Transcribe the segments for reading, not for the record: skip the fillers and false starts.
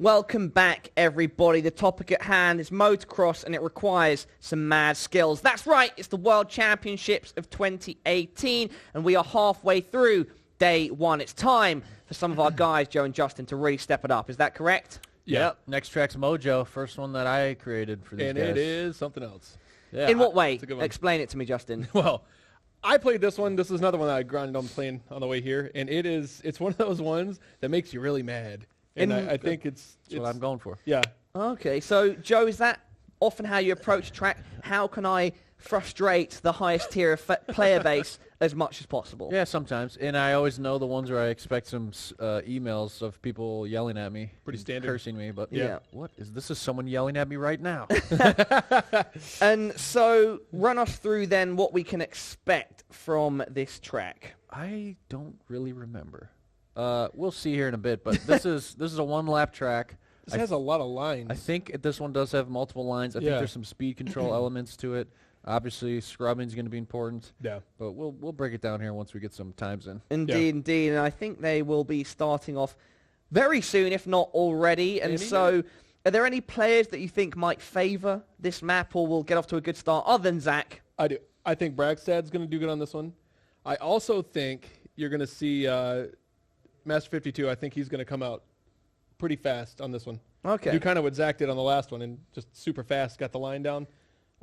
Welcome back, everybody. The topic at hand is motocross, and it requires some mad skills. That's right, it's the World Championships of 2018, and we are halfway through day one. It's time for some of our guys, Joe and Justin, to really step it up. Is that correct? Yeah. Yep. Next track's Mojo, first one that I created for these guys. And it is something else. Yeah. In what way? Explain it to me, Justin. Well, I played this one. This is another one that I grinded on playing on the way here, and it's one of those ones that makes you really mad. And I think it's what I'm going for. Yeah. Okay, so Joe, is that often how you approach track? How can I frustrate the highest tier of player base as much as possible? Yeah, sometimes. And I always know the ones where I expect some emails of people yelling at me. Pretty standard. Cursing me, but Yeah. what is this? Is someone yelling at me right now? And so run us through then what we can expect from this track. I don't really remember. We'll see here in a bit, but this is a one-lap track. This has a lot of lines. I think this one does have multiple lines. I think there's some speed control elements to it. Obviously, scrubbing is going to be important. Yeah. But we'll break it down here once we get some times in. Indeed, indeed. And I think they will be starting off very soon, if not already. And so are there any players that you think might favor this map or will get off to a good start other than Zach? I do. I think Bragstad's going to do good on this one. I also think you're going to see Master 52. I think he's going to come out pretty fast on this one. Okay. Do kind of what Zach did on the last one and just super fast got the line down.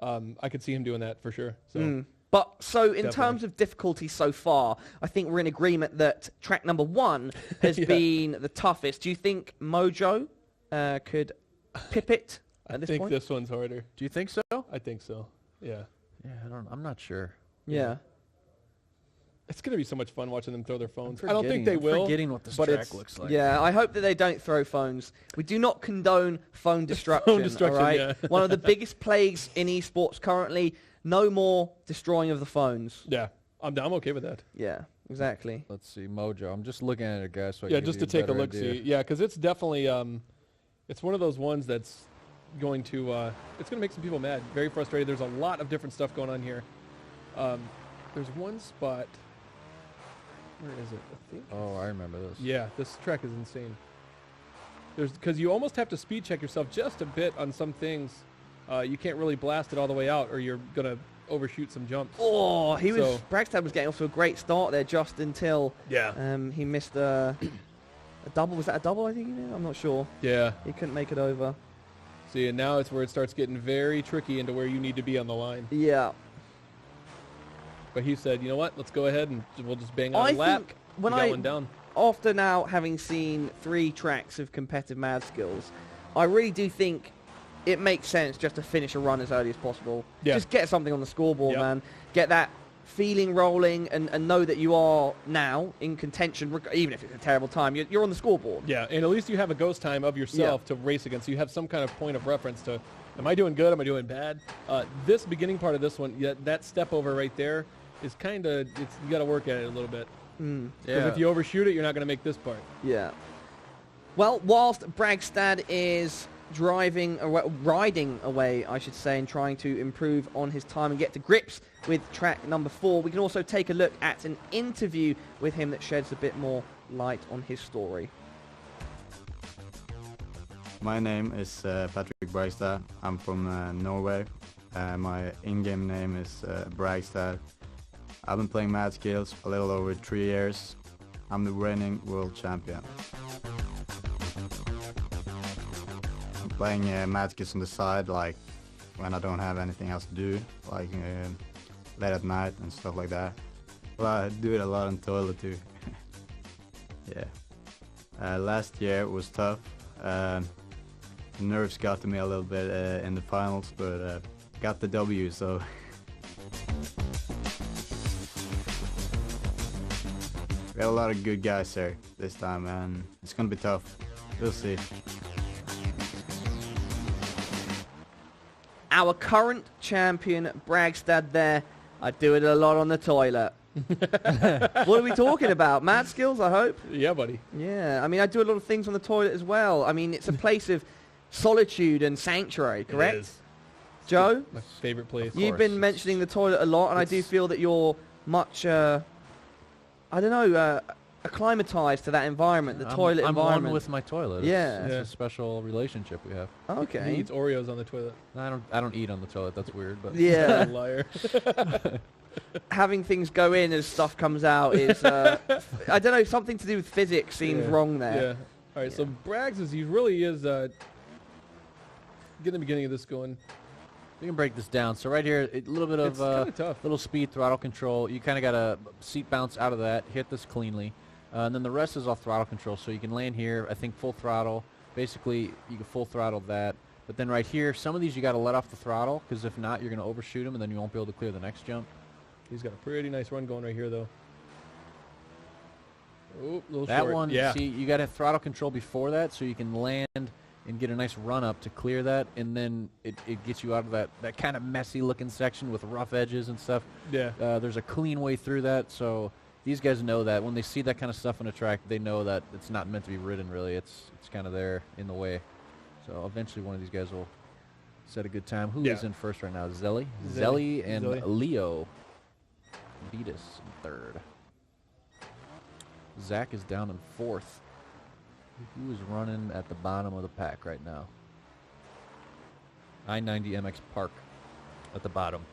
I could see him doing that for sure. So. But so in terms of difficulty so far, I think we're in agreement that track number 1 has been the toughest. Do you think Mojo could pip it at this point? I think this one's harder. Do you think so? I think so. Yeah. Yeah, I'm not sure. Yeah. It's going to be so much fun watching them throw their phones. I don't think they will. Forgetting what this but track looks like. Yeah, I hope that they don't throw phones. We do not condone phone destruction. Phone destruction, all right? yeah. One of the biggest plagues in esports currently. No more destroying of the phones. Yeah, I'm okay with that. Yeah, exactly. Let's see, Mojo. I'm just looking at it, guys. So I Yeah, can just give to you take a better look, idea. see. Yeah, because it's definitely it's one of those ones that's going to it's going to make some people mad. Very frustrated. There's a lot of different stuff going on here. There's one spot. Where is it? I think. Oh, I remember this. Yeah, this track is insane. Because you almost have to speed check yourself just a bit on some things. You can't really blast it all the way out, or you're gonna overshoot some jumps. Oh, Bragstad was getting off to a great start there just until he missed a double. Was that a double? I think he did. I'm not sure. Yeah. He couldn't make it over. See, and now it's where it starts getting very tricky into where you need to be on the line. Yeah. But he said, you know what? Let's go ahead and we'll just bang on a lap. When one down. After now having seen 3 tracks of competitive mad skills, I really do think it makes sense just to finish a run as early as possible. Yeah. Just get something on the scoreboard, man. Get that feeling rolling and know that you are now in contention, even if it's a terrible time. You're on the scoreboard. Yeah, and at least you have a ghost time of yourself to race against. So you have some kind of point of reference to, am I doing good? Am I doing bad? This beginning part of this one, that step over right there is kind of, you got to work at it a little bit. Because if you overshoot it, you're not going to make this part. Yeah. Well, whilst Bragstad is riding away, I should say, and trying to improve on his time and get to grips with track number 4, we can also take a look at an interview with him that sheds a bit more light on his story. My name is Patrick Bragstad. I'm from Norway. My in-game name is Bragstad. I've been playing Mad Skills a little over 3 years. I'm the reigning world champion. I'm playing Mad Skills on the side, like when I don't have anything else to do, like late at night and stuff like that. Well, I do it a lot on toilet too. Yeah. Last year was tough. Nerves got to me a little bit in the finals, but got the W, so. We have a lot of good guys there this time, and it's gonna be tough. We'll see. Our current champion, Bragstad there. I do it a lot on the toilet. What are we talking about? Mad skills, I hope? Yeah, buddy. Yeah, I mean, I do a lot of things on the toilet as well. I mean, it's a place of solitude and sanctuary, correct? It is. Joe? My favorite place. You've been mentioning the toilet a lot, and I do feel that you're much, I don't know, acclimatized to that environment, the toilet I'm environment. one with my toilet. Yeah. It's a special relationship we have. Okay. He eats Oreos on the toilet. I don't eat on the toilet. That's weird. But Yeah. Liar. Having things go in as stuff comes out is, I don't know, something to do with physics seems wrong there. Yeah. All right. So Braggs he really is getting the beginning of this going. we can break this down. So right here, a little bit It's of kinda tough. little speed, throttle control. You kind of got to seat bounce out of that, hit this cleanly. And then the rest is all throttle control. So you can land here, I think full throttle. Basically, you can full throttle that. But then right here, some of these you got to let off the throttle, because if not, you're going to overshoot them, and then you won't be able to clear the next jump. He's got a pretty nice run going right here, though. Oh, a little That short. one, Yeah. see, you got to have throttle control before that, so you can land and get a nice run up to clear that, and then it gets you out of that kind of messy looking section with rough edges and stuff. Yeah. There's a clean way through that, so these guys know that. When they see that kind of stuff on a track, they know that it's not meant to be ridden, really. It's kind of there in the way. So eventually one of these guys will set a good time. Who is in first right now? Zelly and Zelly. Leo. Beat us in third. Zach is down in fourth. Who is running at the bottom of the pack right now? I-90 MX Park at the bottom.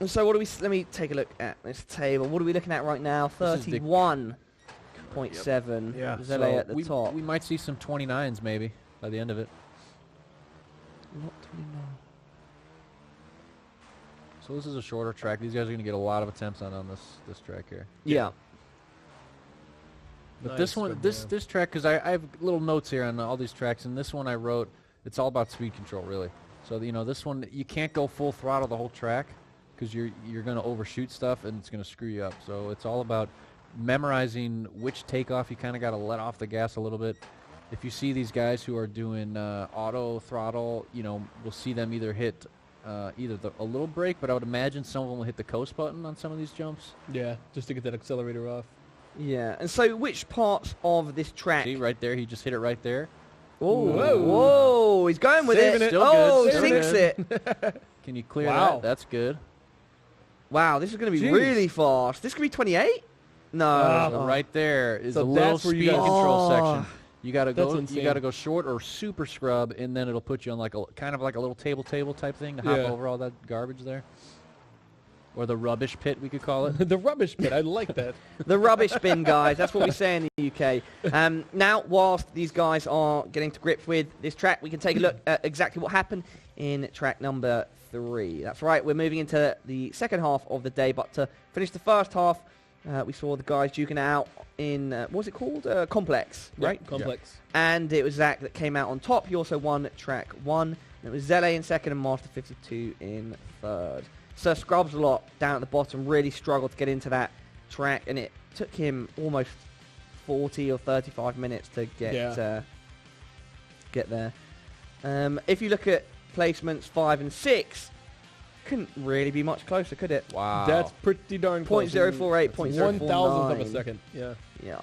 And so what do we, let me take a look at this table. What are we looking at right now? This is the- 31.7. Yeah, Zele at the we, top. we might see some 29s maybe by the end of it. Not 29. So this is a shorter track. These guys are going to get a lot of attempts on this track here. Yeah. But Nice, this one, good man. this track, because I have little notes here on all these tracks, and this one I wrote, it's all about speed control, really. So, this one, you can't go full throttle the whole track, because you're going to overshoot stuff, and it's going to screw you up. So it's all about memorizing which takeoff. You kind of got to let off the gas a little bit. If you see these guys who are doing auto throttle, we'll see them either hit either a little brake, but I would imagine some of them will hit the coast button on some of these jumps. Yeah, just to get that accelerator off. Yeah. And so which parts of this track? See, right there, he just hit it right there. Oh, Whoa. whoa, he's going with Saving it. it. Still Oh, good, still sinks good. it. Can you clear Wow. that? That's good. Wow, this is going to be Jeez. really fast. This could be 28? No. So right there is So a little that's where you speed gotta- control Oh. section. You gotta That's go. insane. You gotta go short or super scrub, and then it'll put you on like a kind of like a little table type thing to hop Yeah. over all that garbage there, or the rubbish pit we could call it. The rubbish pit. I like that. The rubbish bin, guys. That's what we say in the UK. Now, whilst these guys are getting to grips with this track, we can take a look at exactly what happened in track number 3. That's right. We're moving into the second half of the day, but to finish the first half, we saw the guys duking it out in, what was it called? Complex, right? Yeah, complex. And it was Zach that came out on top. He also won track 1. And it was Zele in second and Master 52 in third. Sir Scrubs a lot down at the bottom, really struggled to get into that track, and it took him almost 40 or 35 minutes to get there. If you look at placements 5 and 6, couldn't really be much closer, could it? Wow. That's pretty darn close. 0.048, 1,000th of a 0.049. second. Yeah. Yeah.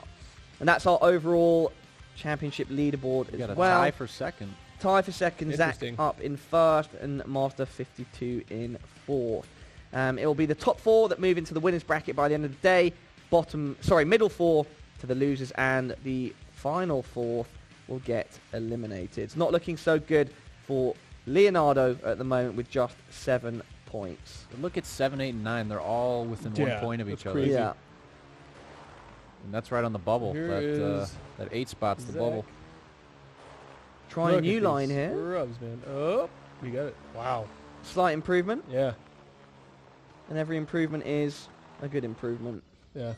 And that's our overall championship leaderboard you got as a well. tie for second. Tie for second, Zach Interesting. up in first, and Master 52 in fourth. It will be the top 4 that move into the winners bracket by the end of the day. Middle 4 to the losers, and the final 4 will get eliminated. It's not looking so good for Leonardo at the moment with just 7 points. But look at 7, 8, and 9. They're all within 1 Yeah, point of that's each other. crazy. Yeah. And that's right on the bubble. Here That is that 8 spot's the Zach. bubble. Trying a Look new at line these here. Scrubs, man. Oh, we got it. Wow. Slight improvement, Yeah. and every improvement is a good improvement. Yeah.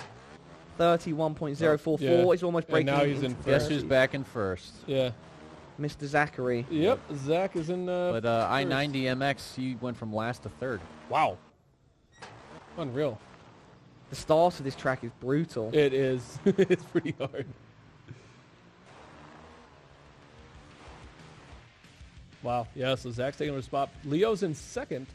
31.044 Yeah. is almost And breaking now he's into in Guess first. who's back in first? Yeah. Mr. Zachary. Yep. Zach is in. But I-90 MX, he went from last to third. Wow. Unreal. The start of this track is brutal. It is. It's pretty hard. Wow. Yeah, so Zach's taking a spot. Leo's in second.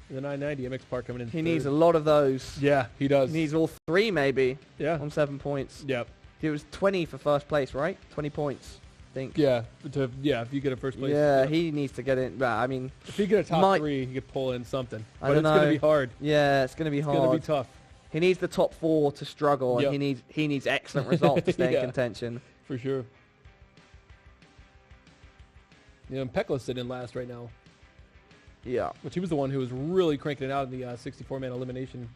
And the 990 MX Park coming in He third. needs a lot of those. Yeah, he does. He needs all 3 maybe yeah. on 7 points. Yep. It was 20 for first place, right? 20 points, I think. Yeah. If you get a first place. Yeah, he needs to get in. Well, I mean, If you get a top might- 3, he could pull in something. I But don't it's going know. to be hard. yeah, it's going to be It's hard. going to be tough. He needs the top 4 to struggle, Yep. and he needs excellent results to stay Yeah. in contention. For sure. Yeah, and Pekka's sitting last right now, Yeah. which he was the one who was really cranking it out in the 64-man elimination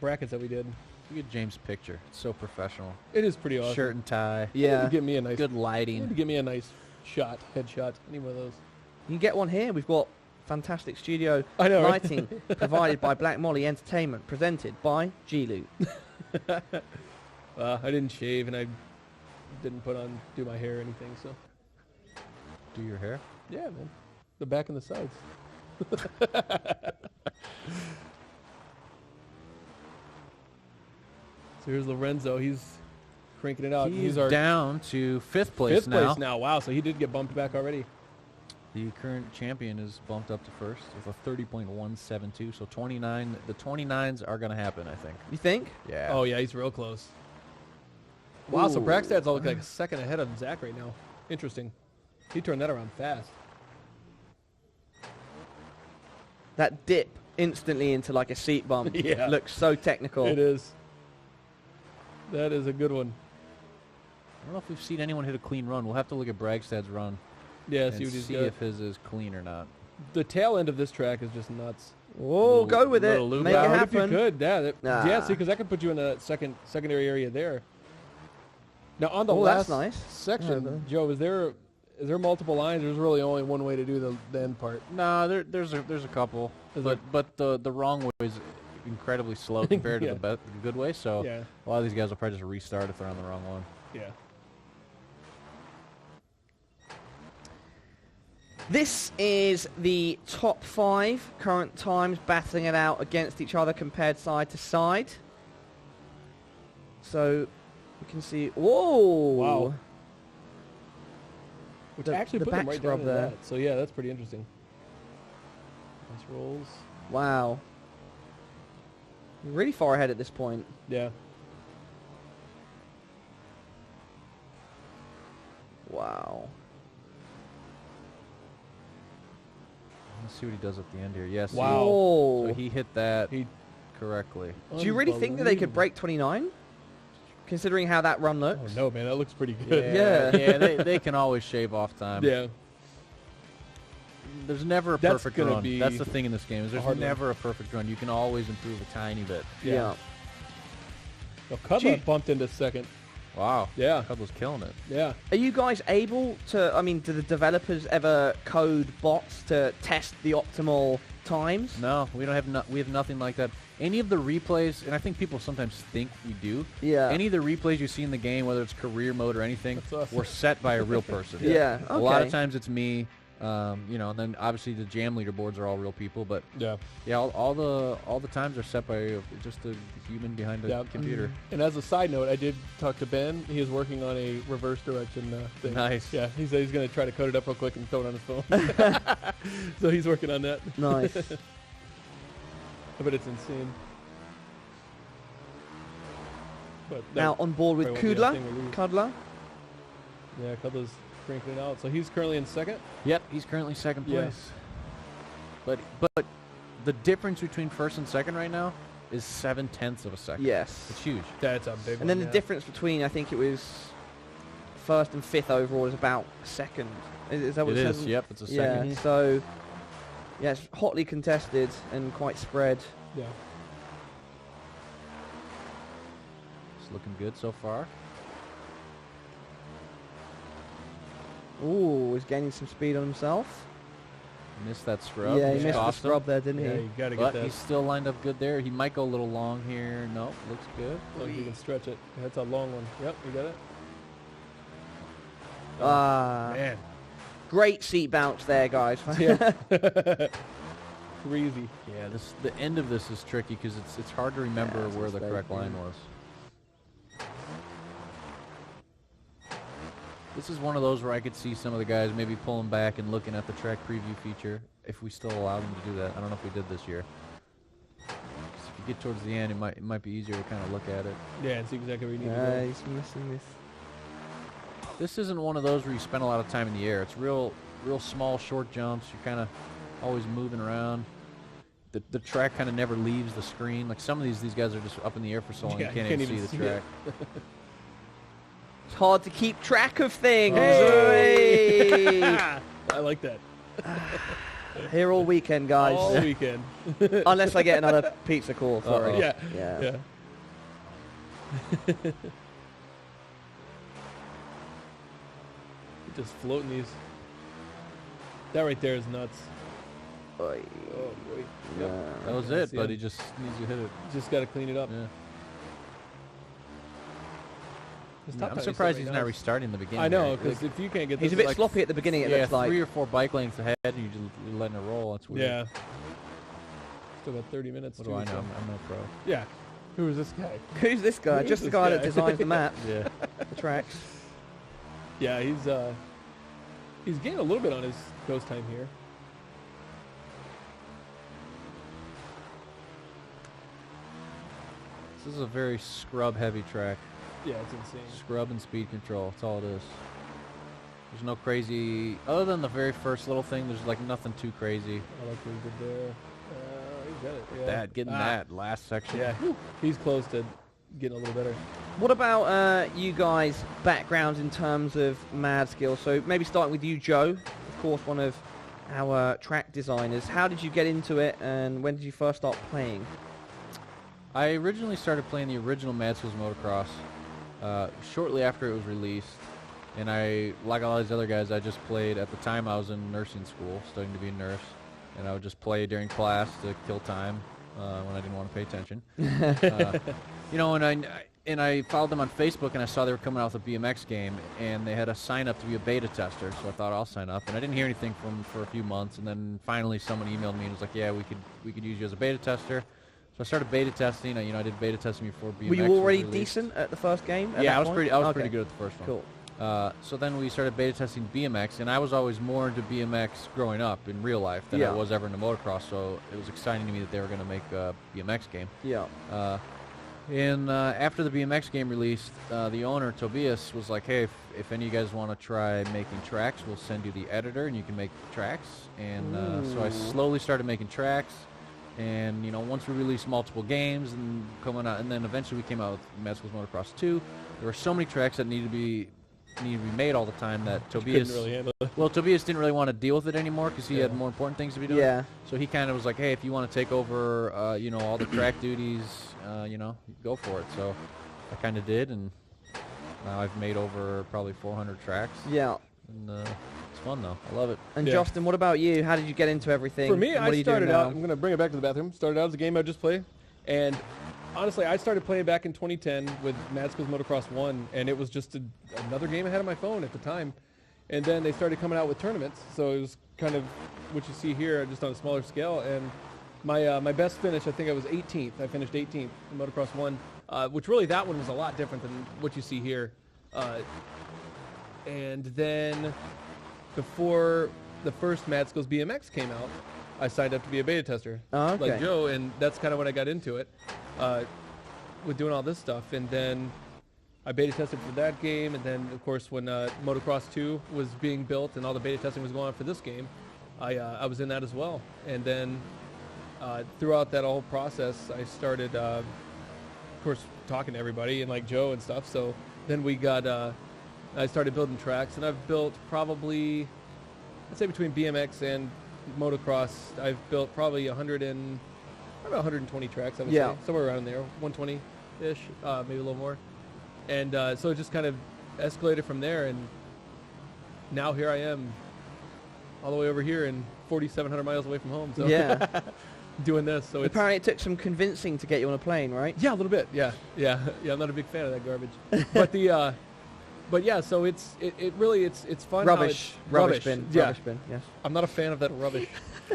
brackets that we did. Look at James' picture. It's so professional. It is pretty awesome. Shirt and tie. Yeah. Give me a nice, Good lighting. give me a nice shot, headshot. I need one of those. You can get one here. We've got fantastic studio I know, right? lighting provided by Black Molly Entertainment, presented by G-Loot. I didn't shave and I didn't do my hair or anything, so. Do your hair. Yeah, man. The back and the sides. So here's Lorenzo. He's cranking it out. He's our down to 5th place fifth now. place now. Wow, so he did get bumped back already. The current champion is bumped up to 1st with a 30.172. So 29. The 29s are going to happen, I think. You think? Yeah. Oh, yeah, he's real close. Wow, so Ooh. Bragstad's all like a second ahead of Zach right now. Interesting. He turned that around fast. That dip instantly into like a seat bump Yeah. looks so technical. It is. That is a good one. I don't know if we've seen anyone hit a clean run. We'll have to look at Bragstad's run Yeah, and see what he's see got. if his is clean or not. The tail end of this track is just nuts. Oh, go with it. little loop Make out. it What if you happen. could? Yeah, Nah. yeah. See, because that could put you in a secondary area there. Now on the Oh, last that's nice. section, Yeah, Joe, is there multiple lines? There's really only one way to do the end part. No, there's a couple, Is but the wrong way is incredibly slow compared Yeah. to the good way. So Yeah, a lot of these guys will probably just restart if they're on the wrong one. yeah. This is the top 5 current times battling it out against each other compared side to side. So we can see. Whoa! Wow. Which The- actually the put them back right scrub down into there. that. So yeah, that's pretty interesting. Nice rolls. Wow. Really far ahead at this point. Yeah. Wow. Let's see what he does at the end here. Yes. Wow. Whoa. So he hit that He- correctly. Do you really think that they could Unbelievable. break 29? Considering how that run Oh looks? no, man, that looks pretty good. Yeah. yeah. They can always shave off time. Yeah. There's never a That's perfect gonna run. be That's the thing in this game. Is a there's hard one. never a perfect run. You can always improve a tiny bit. Yeah. Well, Kudler bumped into second. Wow. Yeah. Kudler's killing it. Yeah. Are you guys able to, I mean, do the developers ever code bots to test the optimal times? No, we don't have we have nothing like that. Any of the replays, and I think people sometimes think we do. Yeah. Any of the replays you see in the game, whether it's career mode or anything, That's awesome. were set by a real person. Yeah. A lot of okay. times it's me. And then obviously the jam leaderboards are all real people, but Yeah. yeah, all the times are set by just a human behind a Yeah. computer. And as a side note, I did talk to Ben. He is working on a reverse direction thing. Nice. Yeah, he said he's going to try to code it up real quick and throw it on his phone. So he's working on that. Nice. But it's insane. But that Now on board with probably won't be a thing we lose. Kudler. Yeah, Kudler's cranking it out. So he's currently in second. Yep, he's currently second Yeah. place. But the difference between first and second right now is 7/10 of a second. Yes. It's huge. That's a big one. And then the yeah. difference between, I think it was first and fifth overall is about second. Is that what It it is. says? Yep, it's a Yeah, second. so yeah, it's hotly contested and quite spread. Yeah. It's looking good so far. Ooh, he's gaining some speed on himself. Missed that scrub. Yeah, he which missed the cost him. scrub there, didn't Yeah, he? you got to But get that. he's still lined up good there. He might go a little long here. Nope, looks good. As long as you can stretch it. Yeah, that's a long one. Yep, you got it. Ah, Man. great seat bounce there, guys. Yeah. Crazy. Yeah, the end of this is tricky because it's hard to remember Yeah, it's where the very correct thin. line was. This is one of those where I could see some of the guys maybe pulling back and looking at the track preview feature if we still allow them to do that. I don't know if we did this year. 'Cause if you get towards the end, it might be easier to kind of look at it. Yeah, and see exactly where you need Yeah, to go. he's missing this. This isn't one of those where you spend a lot of time in the air. It's real small, short jumps. You're kind of always moving around. the track kind of never leaves the screen. Like some of these guys are just up in the air for so long you can't even see the track. It's hard to keep track of things. Hey! I like that. Here all weekend, guys. All weekend. Unless I get another pizza call. Sorry. Yeah. Just floating these. That right there is nuts. Oy. Oh boy. Yeah. That was it, but he just needs to hit it. Just got to clean it up. Yeah. His Yeah, top I'm time is surprised really he's not nice. restarting the beginning. I know, there. because if you can't get He's this a bit like, sloppy at the beginning, it yeah, looks like. 3 or 4 bike lengths ahead, and you're letting it roll. That's weird. Yeah. Still got 30 minutes. What do I know? I'm no pro. Yeah. Who is this guy? Who's this guy? Who's Just the this guy that guy? designs the map, Yeah. the tracks. Yeah, he's gained a little bit on his ghost time here. This is a very scrub-heavy track. Yeah, it's insane. Scrub and speed control. That's all it is. There's no crazy... Other than the very first little thing, there's like nothing too crazy. I like what he did there. He's got it. Yeah. Getting that last section. Yeah, he's close to getting a little better. What about you guys' backgrounds in terms of mad skills? So maybe starting with you, Joe, of course, one of our track designers. How did you get into it, and when did you first start playing? I originally started playing the original Mad Skills Motocross shortly after it was released. And I, like all these other guys, I just played, at the time I was in nursing school, studying to be a nurse. And I would just play during class to kill time when I didn't want to pay attention. You know, and I followed them on Facebook, and I saw they were coming out with a BMX game, and they had a sign up to be a beta tester. So I thought I'll sign up, and I didn't hear anything from them for a few months. And then finally someone emailed me and was like, "Yeah, we could use you as a beta tester." So I started beta testing. I did beta testing before BMX. Were you was already released. decent at the first game? at Yeah, that I was point? pretty good at the first one. Cool. So then we started beta testing BMX, and I was always more into BMX growing up in real life than I was ever into motocross. So it was exciting to me that they were going to make a BMX game. Yeah. And after the BMX game released, the owner, Tobias, was like, "Hey, if any of you guys want to try making tracks, we'll send you the editor, and you can make tracks." And so I slowly started making tracks. And once we released multiple games and coming out, and then eventually we came out with Mad Skills Motocross 2. There were so many tracks that needed to be made all the time that Tobias Couldn't really handle it. Well, Tobias didn't really want to deal with it anymore because he had more important things to be doing. Yeah. So he kind of was like, "Hey, if you want to take over, all the track duties, go for it." So I kind of did, and now I've made over probably 400 tracks. Yeah. And it's fun though. I love it. And Justin, what about you? How did you get into everything? For me, and what are I you doing started now? out. I'm going to bring it back to the bathroom. Started out as a game I just played, and honestly, I started playing back in 2010 with Mad Skills Motocross 1, and it was just another game I had on my phone at the time. And then they started coming out with tournaments, so it was kind of what you see here, just on a smaller scale. And my best finish, I think I was 18th. I finished 18th in Motocross 1, which really that one was a lot different than what you see here. And then before the first Mad Skills BMX came out, I signed up to be a beta tester, like Joe, and that's kind of when I got into it, with doing all this stuff. And then I beta tested for that game, and then of course when Motocross 2 was being built and all the beta testing was going on for this game, I was in that as well. And then throughout that whole process, I started, of course, talking to everybody and like Joe and stuff. So then I started building tracks, and I've built probably, I'd say between BMX and motocross, I've built probably about 120 tracks, I would say, somewhere around there, 120-ish, maybe a little more. And so it just kind of escalated from there, and now here I am, all the way over here and 4,700 miles away from home. So doing this. So apparently it took some convincing to get you on a plane, right? Yeah, a little bit. Yeah. I'm not a big fan of that garbage, but yeah, so it's fun. Rubbish bin. Yes. I'm not a fan of that rubbish.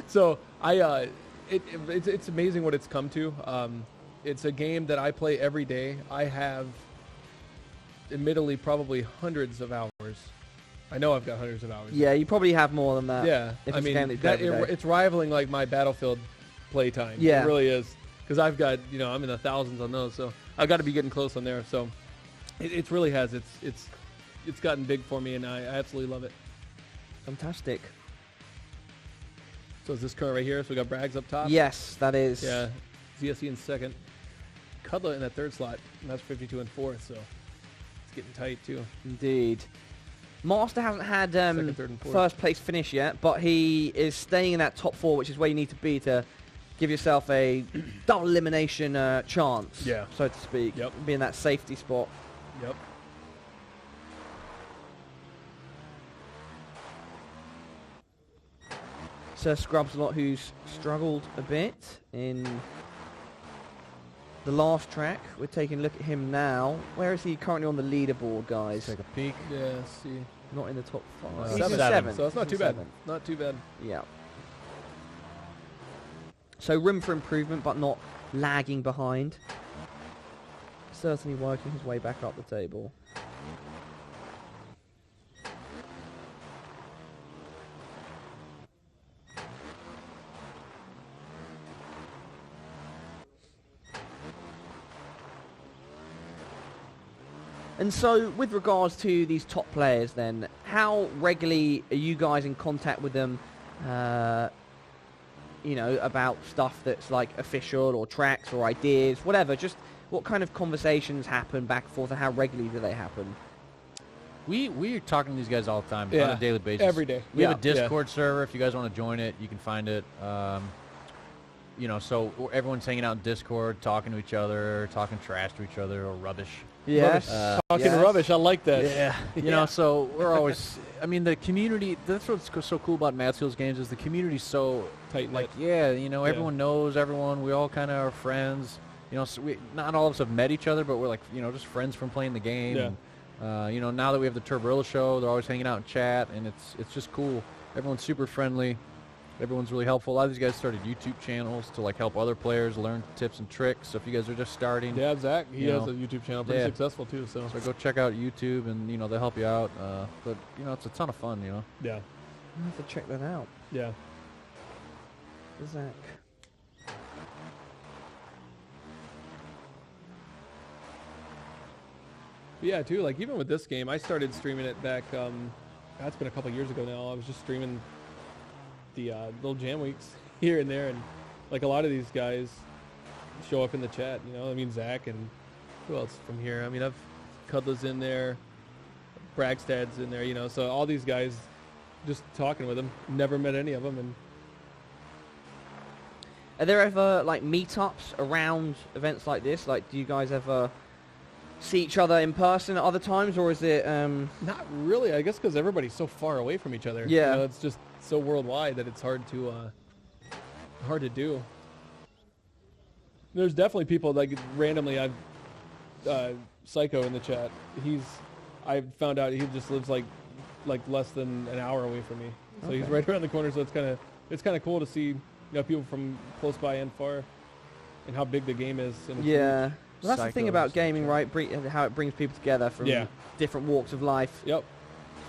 So it's amazing what it's come to. It's a game that I play every day. I have, admittedly, probably hundreds of hours. I know I've got hundreds of hours. Yeah, you probably have more than that. Yeah, if I it's mean, a game that you play every day. it's rivaling like my Battlefield playtime. Yeah, it really is. Because I've got, I'm in the thousands on those, so I've got to be getting close on there. So it really has. It's gotten big for me, and I absolutely love it. Fantastic. So is this car right here? So we got Brags up top? Yes, that is. Yeah. ZSE in second. Kudler in that third slot. And that's 52 in fourth, so it's getting tight too. Indeed. Master hasn't had Second, third, and fourth. first place finish yet, but he is staying in that top 4, which is where you need to be to give yourself a double elimination chance, Yeah. so to speak. Yep. Be in that safety spot. Yep. Sir Scrubs a lot, who's struggled a bit in the last track. We're taking a look at him now. Where is he currently on the leaderboard, guys? Take a peek. Yeah, let's see. Not in the top 5. He's He's in in seventh. So that's not He's too in bad. seventh. Not too bad. Yeah. So room for improvement, but not lagging behind. Certainly working his way back up the table. And so, with regards to these top players then, how regularly are you guys in contact with them, you know, about stuff that's like official or tracks or ideas, whatever? Just what kind of conversations happen back and forth and how regularly do they happen? We're talking to these guys all the time on Yeah, a daily basis. every day. We have a Yeah. Discord server. If you guys want to join it, you can find it. You know, so everyone's hanging out in Discord, talking to each other, talking trash to each other, or rubbish. Yes. Talking yes. rubbish, I like that. Yeah, you know, so we're always. I mean, the community. That's what's so cool about Mansfield's games is the community's so Tight like, knit. yeah, you know, Yeah. everyone knows everyone. We all kind of are friends. You know, so not all of us have met each other, but we're like, you know, just friends from playing the game. Yeah. And, you know, now that we have the Turborilla show, they're always hanging out and chat, and it's just cool. Everyone's super friendly. Everyone's really helpful. A lot of these guys started YouTube channels to like help other players learn tips and tricks. So if you guys are just starting, Yeah, Zach, he You has know. a YouTube channel, pretty Yeah. successful too. So so go check out YouTube, and you know they'll help you out. But you know, it's a ton of fun. You know. yeah, I have to check that out. yeah. Zach. Yeah, too. Like even with this game, I started streaming it back. That's been a couple years ago now. I was just streaming the little jam weeks here and there, and like a lot of these guys show up in the chat. You know, I mean Zach and who else from here? I mean, I've Kudler's in there, Bragstad's in there. You know, so all these guys, just talking with them. Never met any of them, and Are there ever like meetups around events like this? Like, do you guys ever see each other in person at other times, or is it? not really. I guess because everybody's so far away from each other. Yeah. You know, it's just so worldwide that it's hard to do. There's definitely people like randomly. I've Psycho in the chat. I found out he just lives like less than an hour away from me. So he's Okay. right around the corner. So it's kind of cool to see people from close by and far, and how big the game is. And it's Yeah. Well, that's the thing Psychos about and gaming, chat. right? How it brings people together from Yeah. different walks of life, huge. Yep.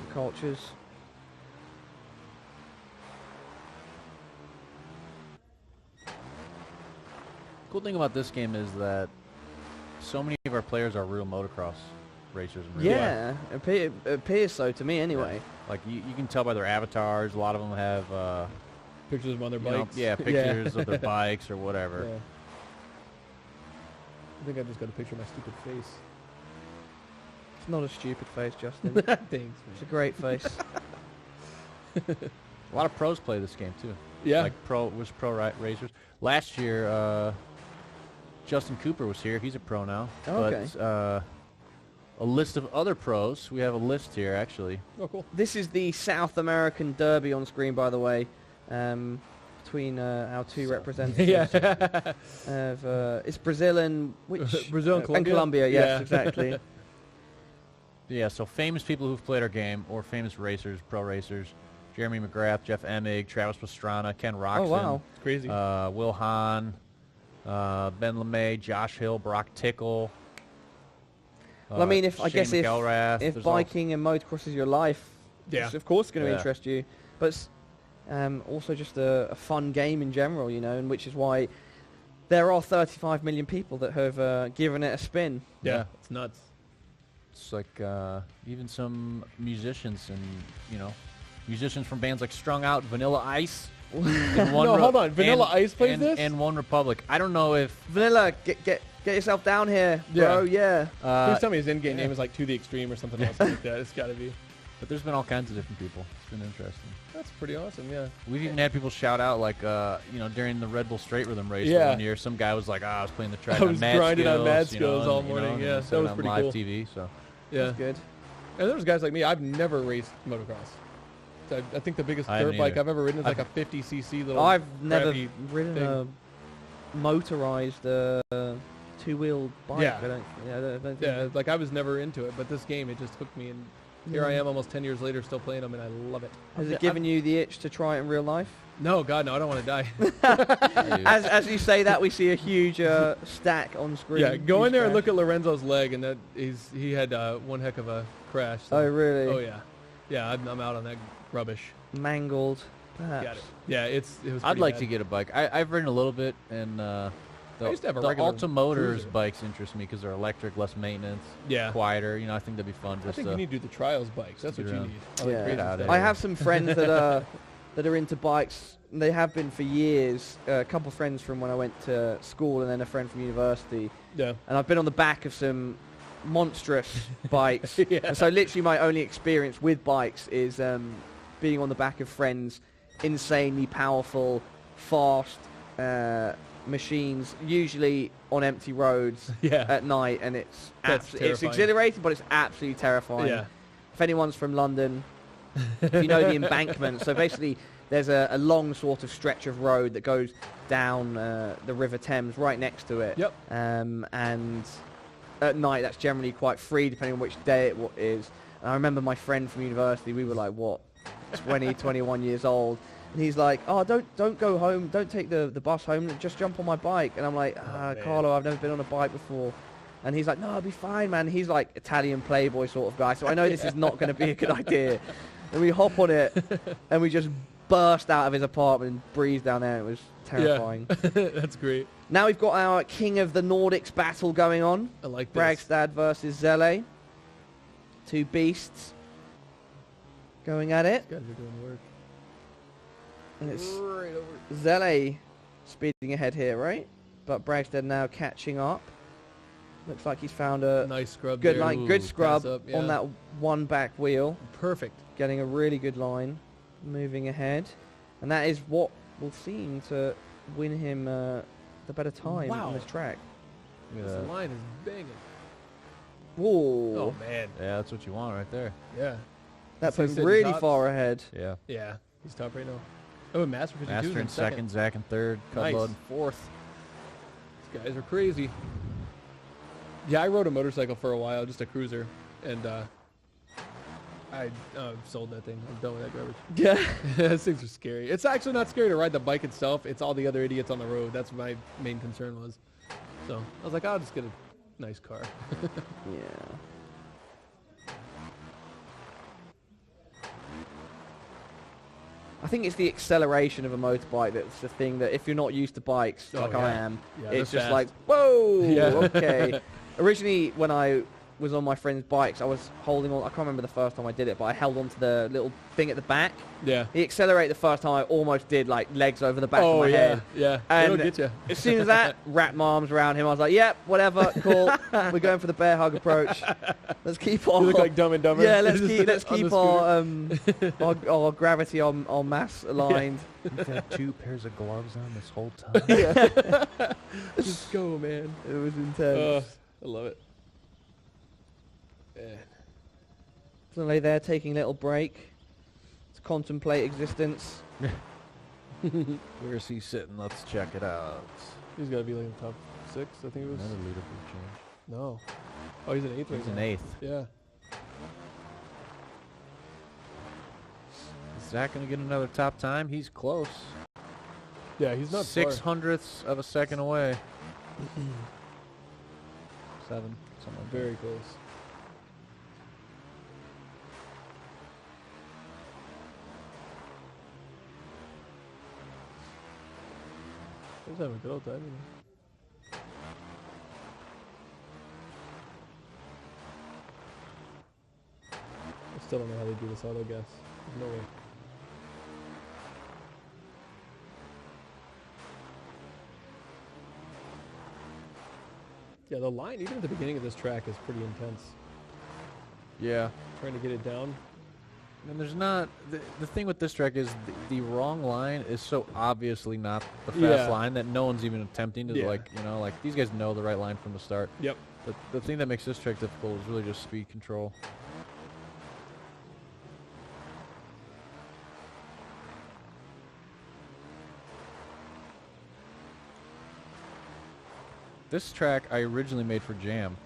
and cultures. Cool thing about this game is that so many of our players are real motocross racers. In real life. Yeah, it appears so to me anyway. Like you can tell by their avatars. A lot of them have Pictures of them on their you know, bikes. yeah, pictures of their bikes or whatever. Yeah. I think I just got a picture of my stupid face. It's not a stupid face, Justin. Thanks. It's a great face. A lot of pros play this game too. Yeah. Like pro racers. Last year, Justin Cooper was here. He's a pro now. Oh, okay. But a list of other pros. We have a list here actually. Oh, cool. This is the South American Derby on screen, by the way, between our two representatives. Yeah. It's Brazil and which? Brazil and Colombia? Colombia, yes, Yeah. exactly. Yeah, so famous people who've played our game or famous racers, pro racers. Jeremy McGrath, Jeff Emig, Travis Pastrana, Ken Roxon. Oh, wow. It's crazy. Will Hahn, Ben LeMay, Josh Hill, Brock Tickle. Well, I mean, Shane McElrath. if There's all- biking and motocross is your life, Yeah. it's of course going to Yeah. interest you. But it's also just a fun game in general, you know, and which is why there are 35 million people that have given it a spin. yeah. Yeah. It's nuts. It's like even some musicians and, musicians from bands like Strung Out, Vanilla Ice. And one No, hold on. Vanilla Ice plays this? And One Republic. I don't know if... Vanilla, get yourself down here, bro. Yeah. Please tell me his in-game name is like To the Extreme or something else like that. It's got to be. But there's been all kinds of different people. It's been interesting. That's pretty awesome, yeah. We've even had people shout out, like, during the Red Bull Straight Rhythm race one year, some guy was like, I was playing the track on Mad grinding Skills, on Mad Skills all morning, yeah. That was pretty live cool. TV, so. Yeah. That's good. And there's guys like me. I've never raced motocross. I think the biggest I haven't dirt bike either. I've ever ridden is like a 50cc little. I've never crappy ridden thing. a motorized two-wheel bike. Yeah. I don't think Yeah, like I was never into it, but this game it just hooked me, and here I am almost 10 years later still playing them, and I love it. Has it given you the itch to try it in real life? No, God, no, I don't want to die. As you say that, we see a huge stack on screen. Yeah, go Huge in there and crash. look at Lorenzo's leg, and that he had one heck of a crash. so- Oh, really? Oh yeah, yeah. I'm out on that rubbish. Mangled, perhaps. Got it. Yeah, it was. I'd pretty like bad. to get a bike. I've ridden a little bit, and I used to have a the regular Alta Motors cruiser. bikes interest me because they're electric, less maintenance, Yeah. quieter. I think that'd be fun. I Just think you need to do the trials bikes. That's what get you around. need. I like Yeah. crazy Get out of stuff. there. I have some friends that are into bikes. And they have been for years. A couple of friends from when I went to school, and then a friend from university. Yeah. And I've been on the back of some monstrous bikes. Yeah. And so literally my only experience with bikes is being on the back of friends' insanely powerful, fast machines, usually on empty roads Yeah. at night, and it's That's it's terrifying. exhilarating, but it's absolutely terrifying. Yeah. If anyone's from London, if you know the embankment, so basically there's a long sort of stretch of road that goes down the River Thames right next to it. Yep. And at night that's generally quite free depending on which day it is. And I remember my friend from university, we were like, what, 20, 21 years old. And he's like, oh, don't go home, don't take the bus home, just jump on my bike. And I'm like, man. Carlo, I've never been on a bike before. And he's like, no, I'll be fine, man. He's like Italian playboy sort of guy, so I know this is not going to be a good idea. And we hop on it, and we just burst out of his apartment and breeze down there. It was terrifying. Yeah. That's great. Now we've got our King of the Nordics battle going on. I like this. Bragstad versus Zele. Two beasts going at it. These guys are doing work. And it's Right over. Zele speeding ahead here, right? But Bragstad now catching up. Looks like he's found a Nice scrub good there. line, Ooh, good pass scrub up, on yeah. that one back wheel. Perfect. Getting a really good line, moving ahead. And that is what will seem to win him the better time Wow. on this track. This line is banging. Whoa, Oh man. Yeah, that's what you want right there. Yeah. that So put he's him sitting really tops? far ahead. Yeah. Yeah. He's top right now. Oh, Master 52 Master is in second, Zach in third, Nice. Kudler in fourth. These guys are crazy. Yeah, I rode a motorcycle for a while, just a cruiser, and I sold that thing. I'm done with that garbage. Yeah. Those things are scary. It's actually not scary to ride the bike itself. It's all the other idiots on the road. That's what my main concern was. So I was like, I'll just get a nice car. Yeah. I think it's the acceleration of a motorbike that's the thing that if you're not used to bikes Oh, like I yeah. am, Yeah, it's they're just fast. like, whoa, Yeah. okay. Originally, when I was on my friend's bikes, I was holding on, I can't remember the first time I did it, but I held onto the little thing at the back. Yeah. He accelerated the first time, I almost did like legs over the back of Oh my yeah, head. yeah. And It'll get you. As soon as that, wrapped my arms around him, I was like, yep, whatever, cool. We're going for the bear hug approach. Let's keep on. You look like Dumb and Dumber. Yeah, let's On keep the our gravity on mass aligned. You've had 2 pairs of gloves on this whole time. scooter. Just go, man. It was intense. I love it. Yeah. So lay there taking a little break to contemplate existence. Where's he sitting? Let's check it out. He's got to be like in the top 6, I think it was. Another leaderboard change. No. Oh, he's an 8th right He's an now. 8th. Yeah. Is Zach going to get another top time? He's close. Yeah, he's not far. 600ths of a second away. 7. Something like that. Very close. He's having a good old time. I still don't know how they do this auto gas. There's no way. Yeah, the line, even at the beginning of this track, is pretty intense. Yeah. Trying to get it down. And there's not the thing with this track is the wrong line is so obviously not the fast Yeah. line that no one's even attempting to Yeah. like these guys know the right line from the start. Yep. But the thing that makes this track difficult is really just speed control. This track I originally made for Jam.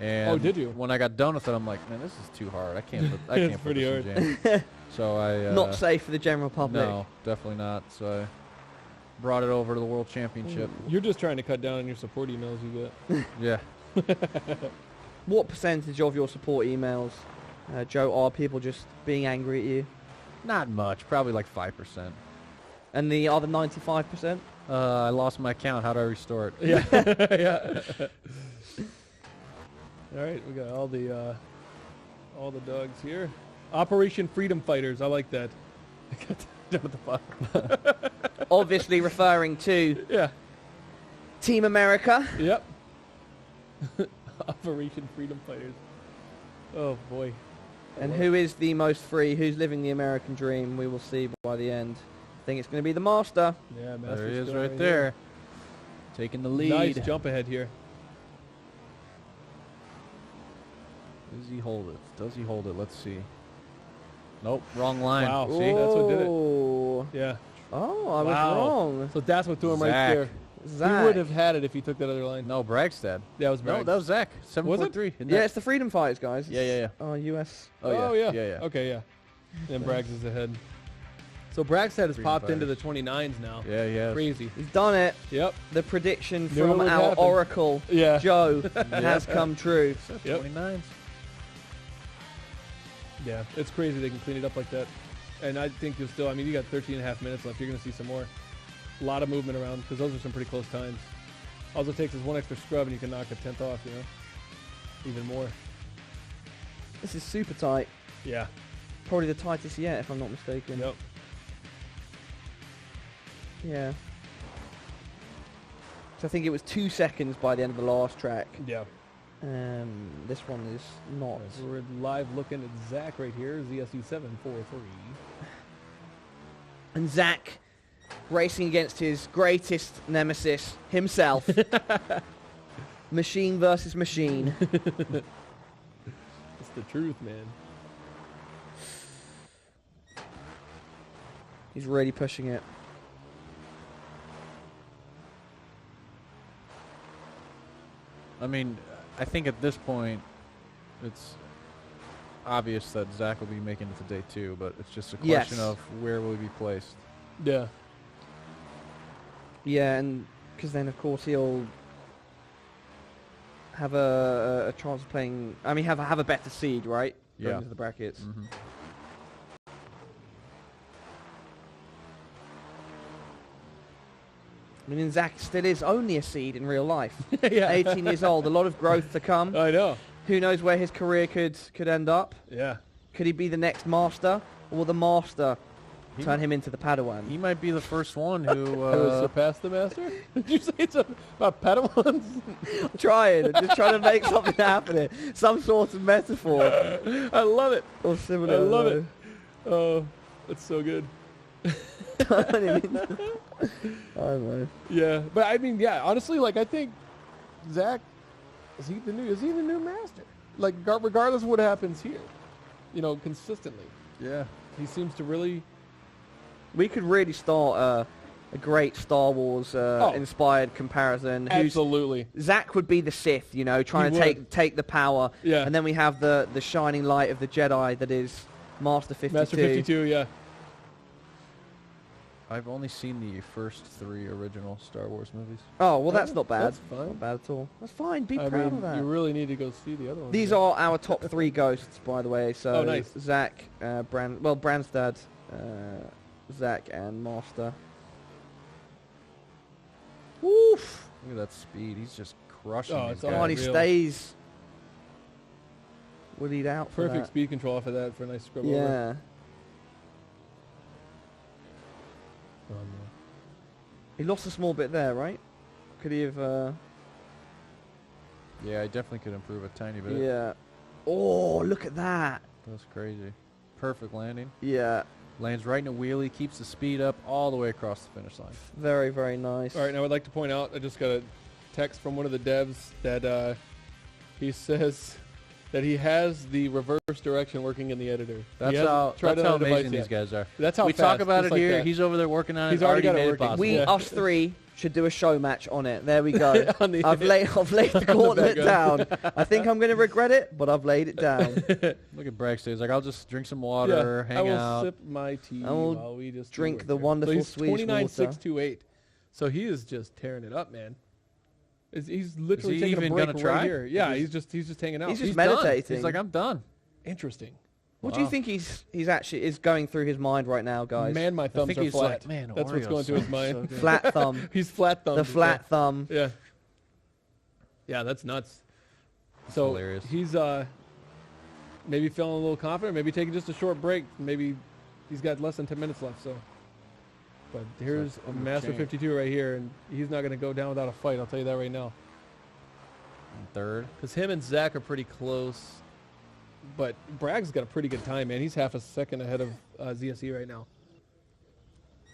And Oh, did you? when I got done with it, I'm like, man, this is too hard. I can't put this pretty in Jam. So I Not safe for the general public. no, definitely not. So I brought it over to the World Championship. You're just trying to cut down on your support emails you get. Yeah. What percentage of your support emails, Joe, are people just being angry at you? Not much. Probably like 5%. And the other 95%? I lost my account. How do I restore it? Yeah. Yeah. All right, we got all the dogs here. Operation Freedom Fighters. I like that. I got down at the bottom. Obviously referring to Yeah. Team America. Yep. Operation Freedom Fighters. Oh boy. And who is the most free? Who's living the American dream? We will see by the end. I think it's going to be the Master. Yeah, There he Master's is still right here. there. Taking the lead. Nice jump ahead here. Does he hold it? Does he hold it? Let's see. Nope, wrong line. Wow. See? That's what did it. Oh. Yeah. Oh, I was Wow. wrong. So that's what threw him right Zach. there. Zach. He would have had it if he took that other line. No, Bragstad. That was No, Bragg. that was Zach. Was it? 743. Isn't Yeah, that- it's the Freedom Fighters, guys. Yeah, yeah, yeah. Oh, US. Oh, yeah. Yeah. Okay, yeah. And Braggs is ahead. So Bragstad has Freedom popped into the Fighters. 29s now. Yeah, yeah. Crazy. He's done it. Yep. The prediction Knew it from would our happen. Oracle, Yeah. Joe, has come true. Yep. 29s. Yeah, it's crazy they can clean it up like that. And I think you'll still, I mean, you got 13 and a half minutes left. You're going to see some more. A lot of movement around because those are some pretty close times. All it takes is one extra scrub and you can knock a 10th off, you know? Even more. This is super tight. Yeah. Probably the tightest yet, if I'm not mistaken. Yep. Yeah. So I think it was 2 seconds by the end of the last track. Yeah. This one is not. So we're live looking at Zach right here, ZSU 743. And Zach racing against his greatest nemesis himself. Machine versus machine. It's the truth, man. He's really pushing it. I mean, I think at this point, it's obvious that Zach will be making it to day 2, but it's just a question Yes. of where will he be placed. Yeah. Yeah, and because then of course he'll have a chance of playing. I mean, have a better seed, right? Going Yeah. into the brackets. Mm-hmm. I mean, Zach still is only a seed in real life. Yeah. 18 years old, a lot of growth to come. I know. Who knows where his career could end up? Yeah. Could he be the next master, or will the master He turn might- him into the Padawan? He might be the first one who. Who surpassed the master? Did you say it's about Padawans? I'm just trying to make something happen here. Some sort of metaphor I love it. or similar. I love it. Oh, that's so good. I don't know. Yeah, but I mean, yeah. Honestly, like I think Zach is he the new master? Like regardless of what happens here, you know, consistently, Yeah. he seems to really. We could really start a great Star Wars inspired comparison. Absolutely. Zach would be the Sith, you know, trying He to would. take the power. Yeah. And then we have the shining light of the Jedi that is Master 52. Master 52. Yeah. I've only seen the first 3 original Star Wars movies. Oh, well, that's not bad. That's fine. Not bad at all. That's fine. Be I proud mean, of that. you really need to go see the other one. These are our top 3 ghosts, by the way. So Oh, nice. Zach, Bragstad, Zach, and Master. Woof! Look at that speed. He's just crushing Oh, these it's guys. Oh, and he Unreal. stays. Woodied out for perfect that. speed control off of that for a nice scrub over. Yeah. Oh, no. He lost a small bit there, right? Could he have... Yeah, I definitely could improve a tiny bit. Yeah. Oh, look at that. That's crazy. Perfect landing. Yeah. Lands right in a wheelie, keeps the speed up all the way across the finish line. Very, very nice. All right, now I'd like to point out, I just got a text from one of the devs that he says that he has the reverse direction working in the editor. That's how amazing these guys are. That's how we fast, talk about just it like here. that. He's over there working on it. He's already got it made working. possible. We, us three, should do a show match on it. There we go. I've laid the on gauntlet the down. I think I'm going to regret it, but I've laid it down. Look at Bragstad. He's like, I'll just drink some water, I hang will out. sip my tea I will while we just drink do the work here. wonderful so Swedish he's water. 29.628. So he is just tearing it up, man. He's literally he taking a even break gonna right try? here. Yeah, he's just hanging out. He's just done. meditating. He's like, I'm done. Interesting. What do you think he's actually is going through his mind right now, guys? Man, my I thumbs think are he's flat. like, man, That's what's going through his mind. So good. Flat thumb. He's flat thumbed. The flat thumb. Yeah. Yeah, that's nuts. So hilarious. he's maybe feeling a little confident, maybe taking just a short break. Maybe he's got less than 10 minutes left. So, but here's a Master 52 right here, and he's not going to go down without a fight. I'll tell you that right now. Third. Because him and Zach are pretty close, but Bragg's got a pretty good time, man. He's half a second ahead of ZSE right now.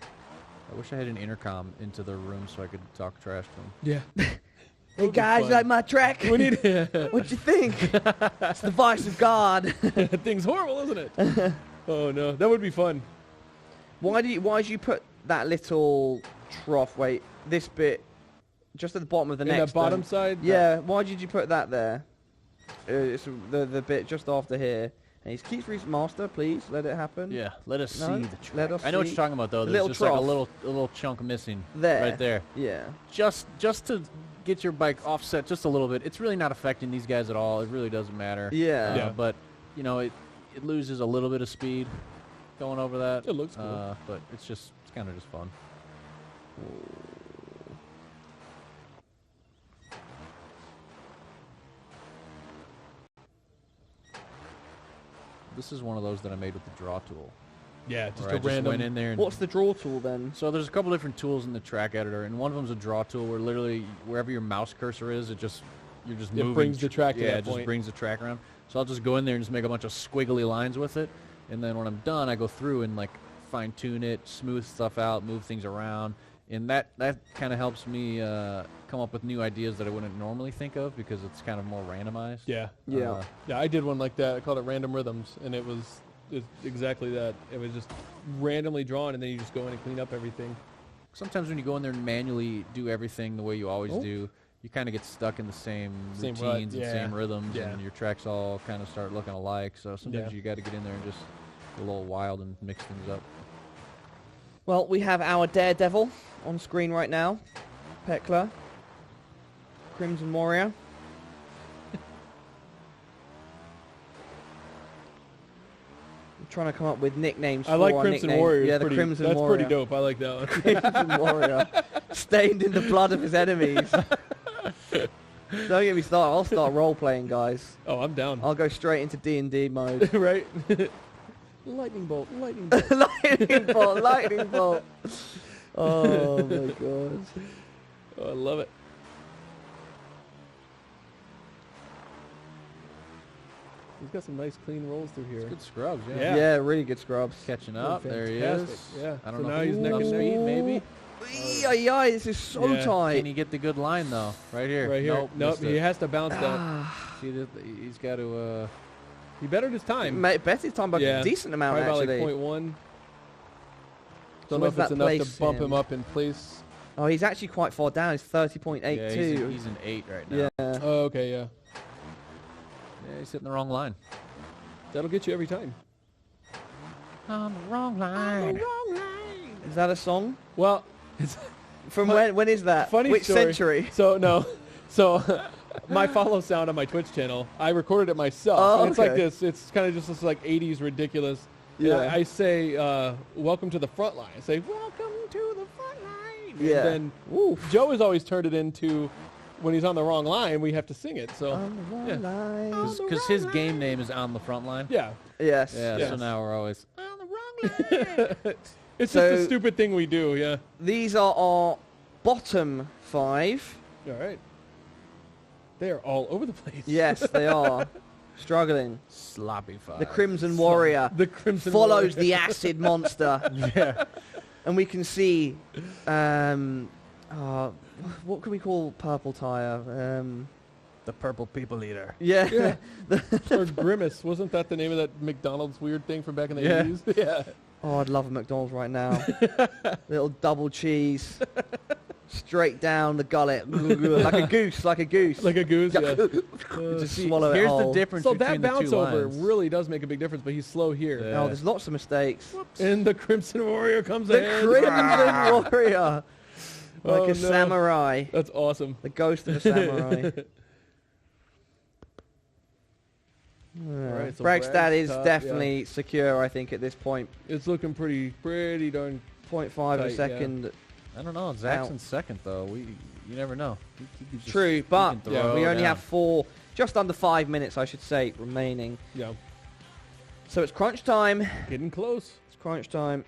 I wish I had an intercom into the room so I could talk trash to him. Yeah. Hey guys, like my track? We need. What you think? It's the voice of God. That thing's horrible, isn't it? Oh no, that would be fun. Why did you put that little trough? Wait, this bit, just at the bottom of the In next. that bottom one? side. Yeah. Why did you put that there? It's the bit just after here. And he keeps master, please let it happen. Yeah, let us No, see the track. let us I know what see. you're talking about though. A There's little just like a trough. little chunk missing There. right there. Yeah. Just to get your bike offset just a little bit. It's really not affecting these guys at all. It really doesn't matter. Yeah. Yeah. But you know, it loses a little bit of speed going over that. It looks cool. But it's kind of just fun. This is one of those that I made with the draw tool. Yeah, just where a I just random. went in there and What's the draw tool then? so there's a couple different tools in the track editor, and one of them's a draw tool where literally wherever your mouse cursor is, you're just It moving. brings the track to Yeah, that it just point. brings the track around. So I'll just go in there and just make a bunch of squiggly lines with it, and then when I'm done, I go through and like fine tune it, smooth stuff out, move things around, and that kind of helps me come up with new ideas that I wouldn't normally think of because it's kind of more randomized. Yeah. Yeah. Yeah, I did one like that. I called it Random Rhythms, and it's exactly that. It was just randomly drawn, and then you just go in and clean up everything. Sometimes when you go in there and manually do everything the way you always Oh. do, you kind of get stuck in the same Same rut, routines and yeah. same rhythms, Yeah. and your tracks all kind of start looking alike. So sometimes Yeah. you got to get in there and just get a little wild and mix things up. Well, we have our Daredevil on screen right now. Pekla. Crimson Warrior. I'm trying to come up with nicknames I for like our Crimson nickname. Warrior. Yeah, the pretty, Crimson that's Warrior. pretty dope. I like that one. Crimson Warrior. Stained in the blood of his enemies. Don't get me started. I'll start role-playing, guys. Oh, I'm down. I'll go straight into D&D mode. Right? Lightning bolt. Lightning bolt. Lightning bolt, lightning bolt. Oh my god. Oh, I love it. He's got some nice clean rolls through here. It's good scrubs, yeah. Yeah. Yeah, really good scrubs. Catching Oh, up. There he fantastic. is. Yeah. I don't So know now if he's he's neck enough and neck. speed, maybe. Ay, this is so Yeah. tight. Can he get the good line though? Right here. Right here. Nope. Nope. missed He it. has to bounce that. Ah, See that he's got to. He bettered his time. mate, bet his time by Yeah. a decent amount Probably about actually. like 0.1. So Don't know if where's it's that enough to place bump in? him up in place. Oh, he's actually quite far down. He's 30.82. Yeah, he's an 8 right now. Yeah. Oh, okay, yeah. Yeah, he's hitting the wrong line. That'll get you every time. On the wrong line. Is that a song? Well, it's From when is that? funny Which story. century? So no, so my follow sound on my Twitch channel, I recorded it myself. Oh, and it's like okay. this. It's kind of just this like 80s ridiculous. Yeah. And I say, "Welcome to the front line." I say, "Welcome to the front line." Yeah. And then Oof. Joe has always turned it into when he's on the wrong line, we have to sing it. So On the wrong yeah. line. Because his game name is on the front line. yeah, Yes. Yeah, Yes. so now we're always on the wrong line. it's So- just a stupid thing we do. Yeah. These are our bottom 5. All right. They are all over the place. Yes, they are. Struggling. Sloppy five. The Crimson Warrior The Crimson follows Warrior. the acid monster. Yeah. And we can see, what can we call purple tire? The purple people eater. Yeah. Yeah. Or Grimace. Wasn't that the name of that McDonald's weird thing from back in the Yeah. 80s? Yeah. Oh, I'd love a McDonald's right now. Little double cheese. Straight down the gullet. like a goose, like a goose. Like a goose, yeah. Just See, swallow it here's whole. the difference So between that the bounce two over lines. really does make a big difference, but he's slow here. Yeah. Oh, there's lots of mistakes. And the Crimson Warrior comes The ahead. Crimson Warrior. Like Oh, a no. samurai. That's awesome. The ghost of a samurai. Alright, so Bragstad is Bragstad, definitely secure, I think, at this point. It's looking pretty darn. 0.5 Tight, a yeah. second. I don't know. Zach's Out. in second though. You never know. He could just- True, he but can yeah, throw we only down. have 4, just under 5 minutes, I should say, remaining. Yeah. So it's crunch time. Getting close. It's crunch time.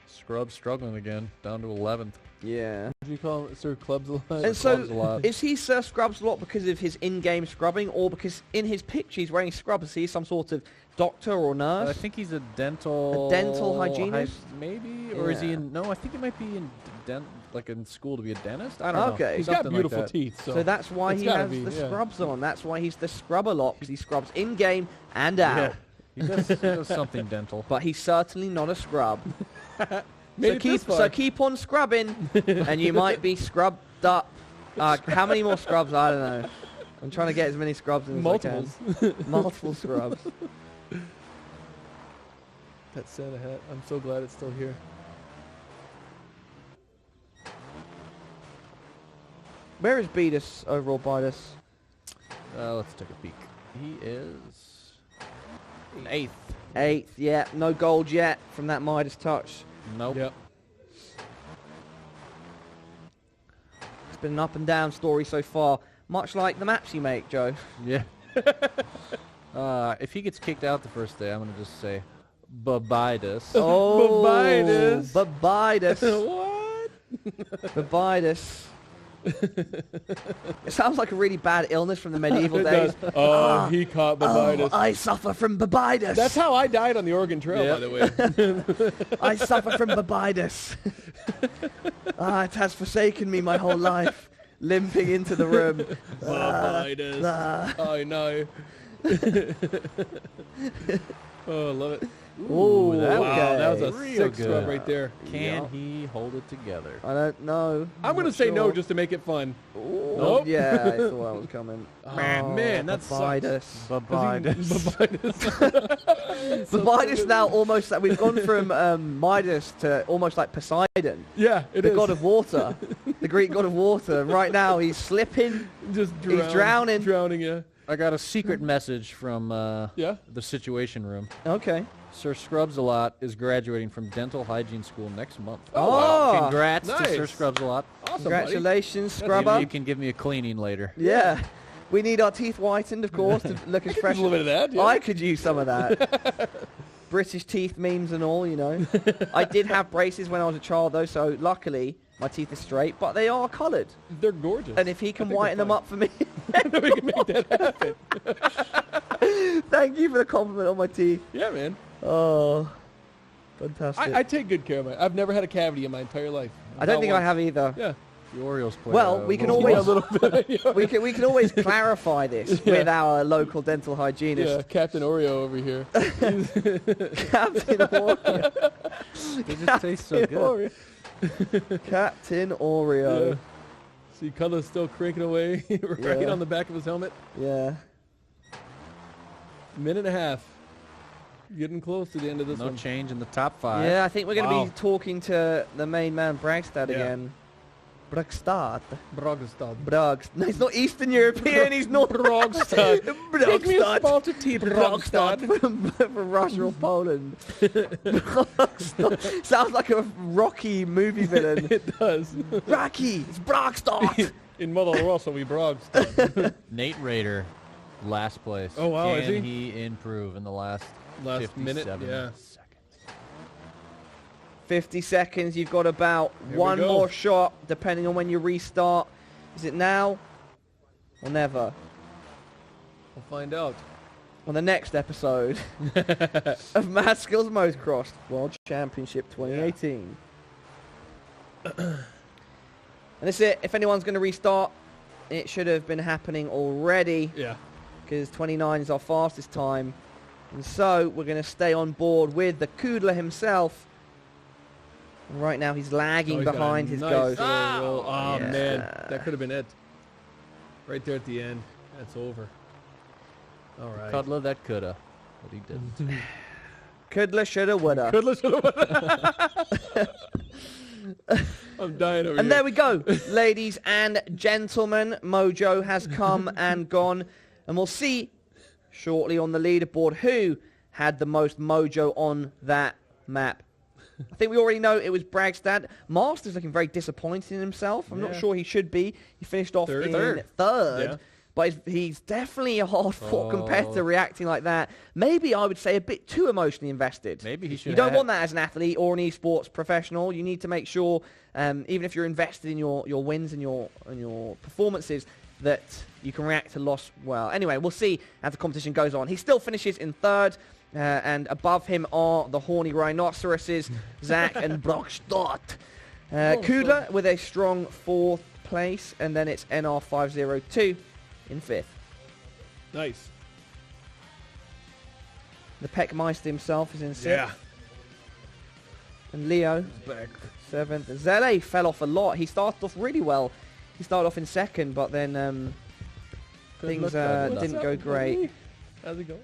Scrub struggling again, down to 11th. Yeah. What do you call him? Sir Clubs a lot? And Scrubs a so, lot. is he Sir Scrubs a lot because of his in-game scrubbing, or because in his picture he's wearing scrubs? Is he some sort of doctor or nurse? I think he's a dental hygienist? maybe, or is he Yeah. in? No, I think he might be in like in school to be a dentist. I don't know. Okay. He's got Something like beautiful that. teeth, so, So that's why it's he gotta has be, the yeah. scrubs on. That's why he's the scrub a lot, because he scrubs in-game and out. Yeah, he does something dental. But he's certainly not a scrub. Made So it this far. keep on scrubbing, and you might be scrubbed up. How many more scrubs? I don't know. I'm trying to get as many scrubs in as Multiples. I can. Multiple scrubs. That Santa hat. I'm so glad it's still here. Where is Beatus, overall Beatus? Let's take a peek. He is an 8th. 8th, yeah. No gold yet from that Midas touch. Nope. Yep. It's been an up and down story so far, much like the maps you make, Joe. Yeah. If he gets kicked out the first day, I'm gonna just say, bye-bye-dus. Oh, Bye-Bitus. Bye-Bitus. What? Bye-Bitus. It sounds like a really bad illness from the medieval It days. does. Oh, he caught Babitus. I suffer from Babitus. That's how I died on the Oregon Trail, by the way. I suffer from Babitus. It has forsaken me my whole life. Limping into the room. Babitus. Ah. I know. Oh, I love it. Ooh, that Wow, okay. that was a Real sick good. scrub right there. Can he hold it together? I don't know. I'm going to not say no sure. just to make it fun. Ooh, Nope. Yeah, I thought I was coming. Oh, man, that Babitus. Bye-bye-dus. Babitus. Babitus now almost, we've gone from Midas to almost like Poseidon, Yeah, it the is. god of water, the Greek god of water. And right now he's slipping. Just He's drowning. Drowning, yeah. I got a secret message from Yeah? the Situation Room. Okay. Sir Scrubs-a-Lot is graduating from dental hygiene school next month. Oh, wow. Congrats to Sir Nice. Scrubs-a-Lot. Awesome, Congratulations, You scrubber. can give me a cleaning later. Yeah. We need our teeth whitened, of course, to look as buddy. fresh. A little bit of that, yeah. I could use some of that. British teeth memes and all, you know. I did have braces when I was a child, though, so luckily my teeth are straight, but they are coloured. They're gorgeous. And if he can think whiten they're them up for me, we can make that happen. thank you for the compliment on my teeth. Yeah, man. Oh, fantastic. I take good care of my. I've never had a cavity in my entire life. I don't Not think I once. have either. Yeah. The Orioles play. Well, we can little always- Yeah, a little bit. Yeah. We can always clarify this with our local dental hygienist, Yeah, Captain Oreo over here. Captain Oreo. They just taste so good. Captain Oreo. Yeah. See, Kudler's still cranking away right Yeah. on the back of his helmet. Yeah. Minute and a half. Getting close to the end of this No one. change in the top 5. Yeah, I think we're going to Wow. be talking to the main man, Bragstad, Yeah. again. Bragstad. Bragstad. No, he's not Eastern European, he's not Bragstad. Take me a Bragstad. spot of tea, Bragstad Bragstad. from Russia or Poland. Bragstad. Sounds like a Rocky movie villain. It does. Rocky, it's Bragstad. In Motocross, we Bragstad. Nate Rader, last place. Oh, wow, is Can he? he improve in the last Last minute, 57 yeah. seconds? 50 seconds, you've got about Here we one go. more shot, depending on when you restart. Is it now or never? We'll find out. On the next episode of Mad Skills Motocross World Championship 2018. And that's it. If anyone's going to restart, it should have been happening already. Yeah. Because 29 is our fastest time. And so we're going to stay on board with the Kudler himself. And right now he's lagging He's got a behind his nice ghost. roll. Oh, yeah. man. That could have been it. Right there at the end. That's over. All right. Kudler, that coulda, but he didn't. Kudler, shoulda, woulda. Kudler should have. I'm dying over here. And there we go, ladies and gentlemen. Mojo has come and gone. And we'll see shortly on the leaderboard who had the most mojo on that map. I think we already know it was Bragstad. Master's looking very disappointed in himself. I'm not sure he should be. He finished off in third. Yeah. But he's definitely a hard-fought competitor reacting like that. Maybe I would say a bit too emotionally invested. Maybe he should. You don't want that as an athlete or an esports professional. You need to make sure, even if you're invested in your wins and your performances, that you can react to loss well. Anyway, we'll see as the competition goes on. He still finishes in third, and above him are the horny rhinoceroses, Zach and Bragstad. Kudler with a strong fourth place, and then it's NR502 in fifth. Nice. The Peckmeister himself is in sixth. Yeah. And Leo, Back. seventh. Zele fell off a lot. He started off really well. He started off in second, but then things didn't go great. How's it going?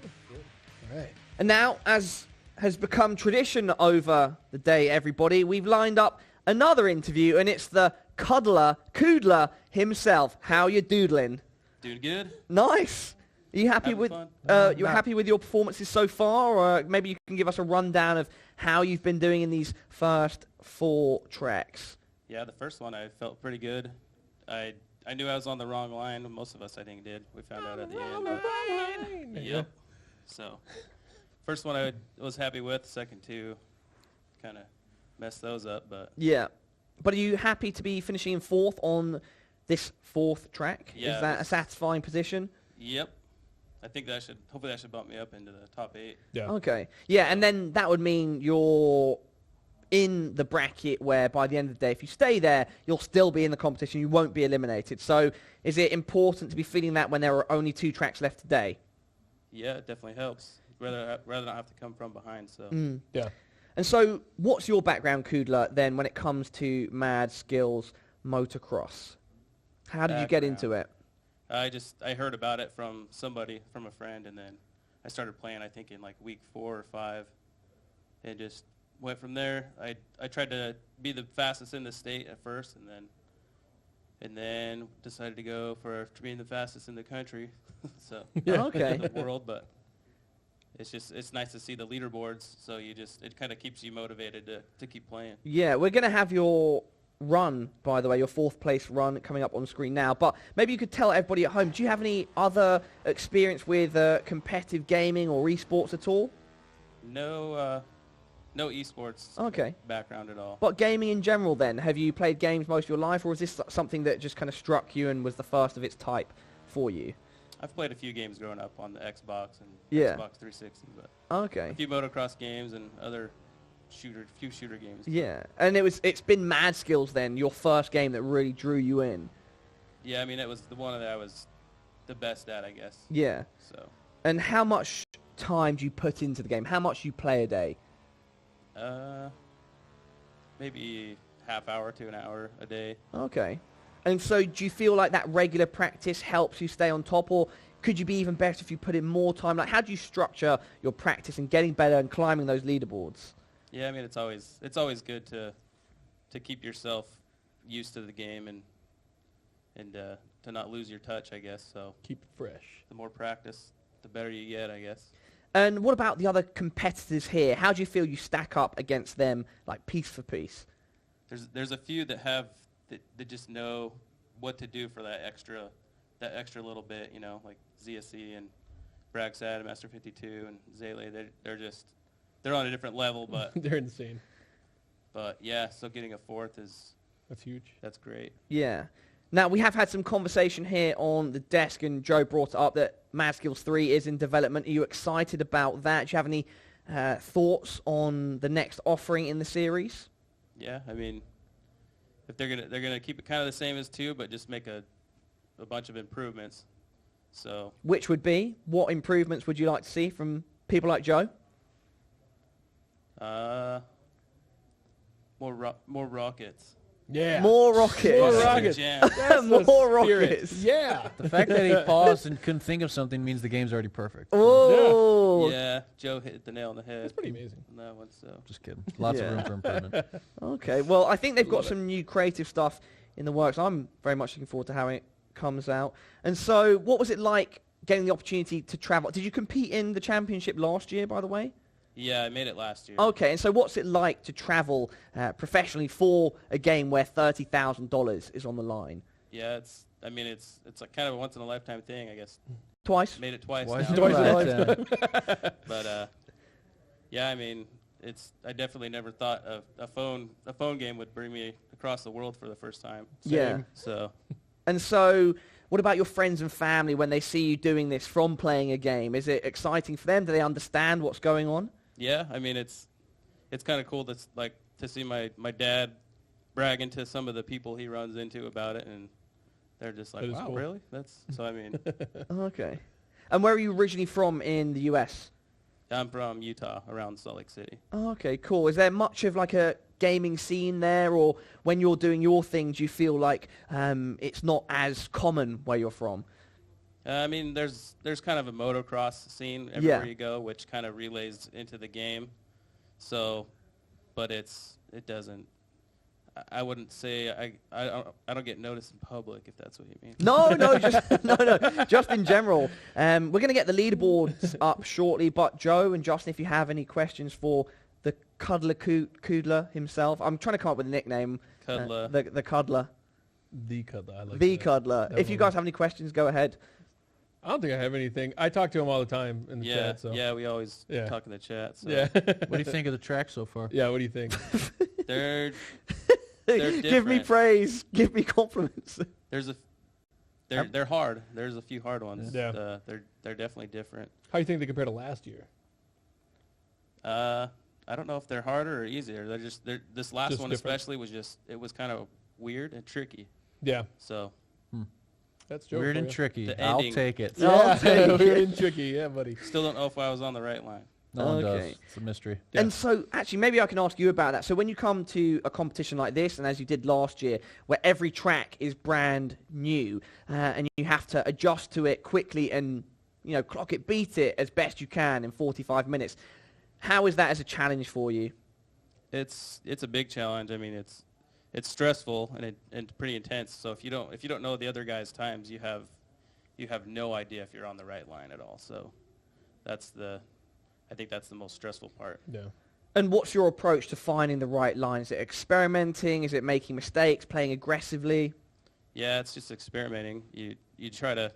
All right. And now, as has become tradition over the day, everybody, we've lined up another interview, and it's the Kudler himself. How you doodling? Doing good. Nice. Are you happy Having with fun. you're happy with your performances so far, or maybe you can give us a rundown of how you've been doing in these first 4 tracks? Yeah, the first one I felt pretty good. I knew I was on the wrong line. Most of us, I think, did. We found out at the end. But, yep. So, first one I was happy with. Second 2, kind of messed those up. But Yeah. But are you happy to be finishing in 4th on this 4th track? Yeah, Is that a satisfying position? yep, I think hopefully that should bump me up into the top 8. Yeah. Okay. Yeah, and then that would mean you're in the bracket where by the end of the day, if you stay there, you'll still be in the competition. You won't be eliminated. So is it important to be feeling that when there are only 2 tracks left today? Yeah, it definitely helps. Rather not have to come from behind. So Yeah. And so what's your background, Kudler, then when it comes to Mad Skills Motocross? How did you get into it? I heard about it from a friend, and then I started playing, I think, in like week 4 or 5, and just went from there. I tried to be the fastest in the state at first, and then decided to go for being the fastest in the country. So Okay. the world, but it's nice to see the leaderboards. So it kind of keeps you motivated to keep playing. Yeah, we're going to have your run, by the way, your 4th place run coming up on screen now. But maybe you could tell everybody at home, do you have any other experience with competitive gaming or esports at all? No esports Okay. background at all. But gaming in general then, have you played games most of your life, or is this something that just kind of struck you and was the first of its type for you? I've played a few games growing up on the Xbox and Yeah. Xbox 360, but Okay. a few motocross games and other few shooter games. Yeah, and it's been Mad Skills then, your first game that really drew you in. Yeah, I mean, it was the one that I was the best at, I guess. Yeah. So, And how much time do you put into the game? How much do you play a day? maybe half hour to an hour a day. Okay. And so do you feel like that regular practice helps you stay on top, or could you be even better if you put in more time? Like, how do you structure your practice and getting better and climbing those leaderboards? Yeah, I mean, it's always good to keep yourself used to the game and to not lose your touch, I guess. So Keep it fresh. the more practice, the better you get, I guess. And what about the other competitors here? How do you feel you stack up against them, like piece for piece? There's a few that just know what to do for that extra little bit, you know, like ZSE and Bragstad and Master 52 and Zele. They're on a different level, but They're insane. yeah. So getting a 4th That's huge. that's great. Yeah. Now, we have had some conversation here on the desk, and Joe brought it up that Mad Skills 3 is in development. Are you excited about that? Do you have any thoughts on the next offering in the series? Yeah, I mean, if they're gonna keep it kind of the same as 2, but just make a bunch of improvements. So. Which would be? What improvements would you like to see from people like Joe? More rockets. Yeah. More rockets. More rockets. Jam. More rockets. Yeah. The fact that he paused and couldn't think of something means the game's already perfect. Oh. Yeah, Joe hit the nail on the head. That's pretty amazing. On that one, so. Just kidding. Lots of room for improvement. Okay. Well, I think they've got some new creative stuff in the works. I'm very much looking forward to how it comes out. And so, what was it like getting the opportunity to travel? Did you compete in the championship last year, by the way? Yeah, I made it last year. Okay, and so what's it like to travel professionally for a game where $30,000 is on the line? Yeah, it's like kind of a once in a lifetime thing, I guess. Twice? Made it twice Twice now. in a lifetime. But yeah, I mean, I definitely never thought a phone game would bring me across the world for the first time. Yeah. So. And so, what about your friends and family when they see you doing this from playing a game? Is it exciting for them? Do they understand what's going on? Yeah, I mean, it's kind of cool to see my dad bragging to some of the people he runs into about it, and they're just like, wow, cool. really? So I mean. Okay. And where are you originally from in the US? I'm from Utah, around Salt Lake City. Okay, cool. Is there much of like a gaming scene there, or when you're doing your thing, do you feel like it's not as common where you're from? I mean, there's kind of a motocross scene everywhere you go, which kind of relays into the game. So, but it doesn't. I wouldn't say I don't get noticed in public, if that's what you mean. No, just in general. We're going to get the leaderboards up shortly, but Joe and Justin, if you have any questions for the Kudler himself, I'm trying to come up with a nickname. Kudler. The Kudler. The Kudler. I like The that. Kudler. If you guys have any questions, go ahead. I don't think I have anything. I talk to him all the time in the chat. So. Yeah, we always talk in the chat. So. Yeah. What do you think of the track so far? Yeah, what do you think? They're Give me different. praise. Give me compliments. They're hard. There's a few hard ones. Yeah. They're definitely different. How do you think they compare to last year? I don't know if they're harder or easier. This last Just one different. especially was kind of weird and tricky. Yeah. So. That's Joe Weird for and you. tricky. The I'll ending. take it. Yeah. Weird and tricky. Yeah, buddy. Still don't know if I was on the right line. No one Okay. does. It's a mystery. Yeah. And so, actually, maybe I can ask you about that. So when you come to a competition like this, and as you did last year, where every track is brand new, and you have to adjust to it quickly and, clock it, beat it as best you can in 45 minutes, how is that as a challenge for you? It's a big challenge. I mean, it's stressful and pretty intense. So if you don't know the other guy's times, you have no idea if you're on the right line at all. So I think that's the most stressful part. Yeah. And what's your approach to finding the right line? Is it experimenting? Is it making mistakes, playing aggressively? Yeah, it's just experimenting. You try to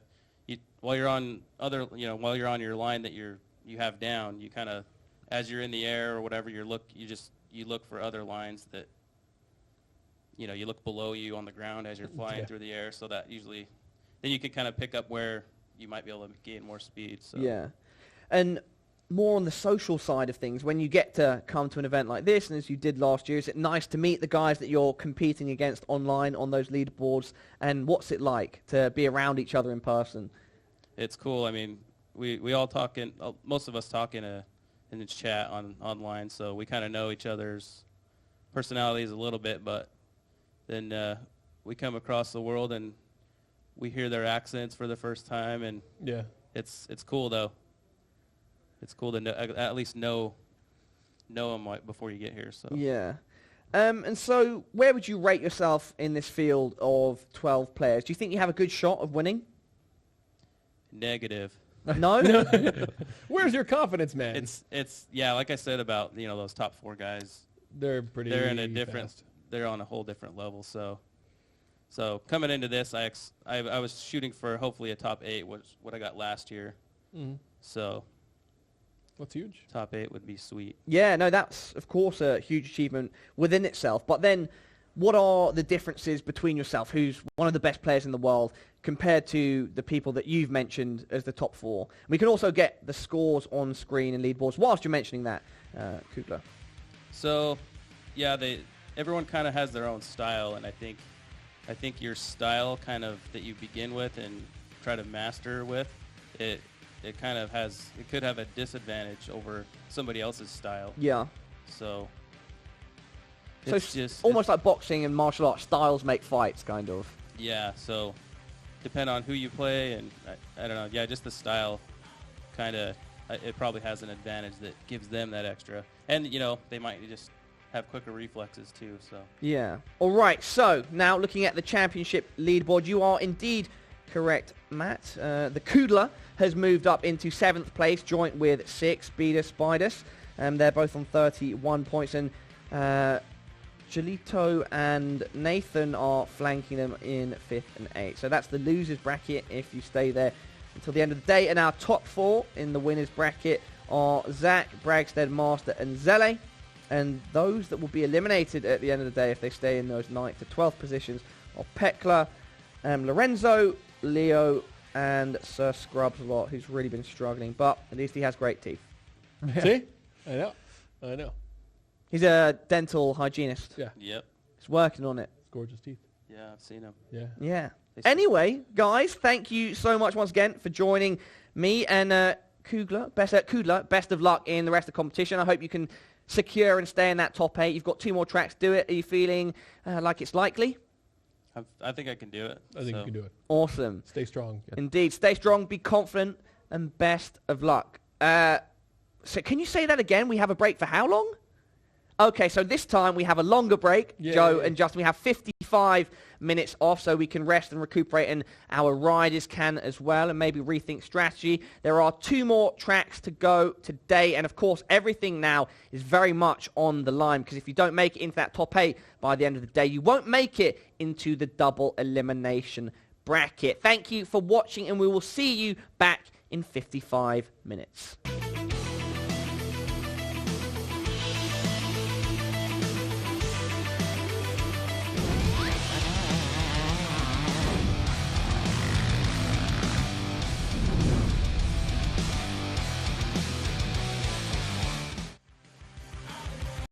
while you're on your line that you have down, you kind of, as you're in the air or whatever, you look for other lines that you look below you on the ground as you're flying through the air, so that usually then you can kind of pick up where you might be able to gain more speed. So. Yeah. And more on the social side of things, when you get to come to an event like this, and as you did last year, is it nice to meet the guys that you're competing against online on those leaderboards, and what's it like to be around each other in person? It's cool. I mean, we all talk most of us talk in the chat online, so we kind of know each other's personalities a little bit, but then we come across the world and we hear their accents for the first time, and it's cool though. It's cool to at least know them before you get here. So Yeah. And so where would you rate yourself in this field of 12 players? Do you think you have a good shot of winning? Negative. No? Where's your confidence, man? It's like I said about those top 4 guys. They're in a different. fast. They're on a whole different level. So coming into this, I was shooting for hopefully a top 8, which what I got last year. Mm-hmm. So That's huge. top 8 would be sweet. Yeah, no, that's, of course, a huge achievement within itself. But then what are the differences between yourself, who's one of the best players in the world, compared to the people that you've mentioned as the top 4? We can also get the scores on screen and leaderboards whilst you're mentioning that, Kudler. So, yeah, everyone kind of has their own style, and I think your style kind of that you begin with and try to master with, it could have a disadvantage over somebody else's style. Yeah. So it's just almost like boxing and martial arts, styles make fights, kind of. Yeah, so depend on who you play, and I don't know. Yeah, just the style kind of, it probably has an advantage that gives them that extra. And, they might just have quicker reflexes too. So yeah. All right, so now looking at the championship leaderboard, you are indeed correct, Matt. The Kudler has moved up into 7th place, joint with 6, Beedus, Spidus. They're both on 31 points, and Jalito and Nathan are flanking them in 5th and 8th. So that's the losers bracket if you stay there until the end of the day. And our top 4 in the winners bracket are Zach, Bragstad, Master, and Zele. And those that will be eliminated at the end of the day if they stay in those 9th to 12th positions are Pekla, Lorenzo, Leo, and Sir Scrubs a lot, who's really been struggling. But at least he has great teeth. See? I know. He's a dental hygienist. Yeah. Yep. He's working on it. Gorgeous teeth. Yeah, I've seen him. Yeah. Yeah. Anyway, guys, thank you so much once again for joining me and Kudler. Best of luck in the rest of the competition. I hope you can secure and stay in that top 8. You've got 2 more tracks to do it. Are you feeling like it's likely? I think I can do it. I think you can do it. Awesome. Stay strong. Yeah. Indeed. Stay strong, be confident, and best of luck. So can you say that again? We have a break for how long? Okay, so this time we have a longer break, Joe and Justin. We have 55 minutes off so we can rest and recuperate, and our riders can as well, and maybe rethink strategy. There are 2 more tracks to go today, and of course everything now is very much on the line, because if you don't make it into that top 8 by the end of the day, you won't make it into the double elimination bracket. Thank you for watching, and we will see you back in 55 minutes.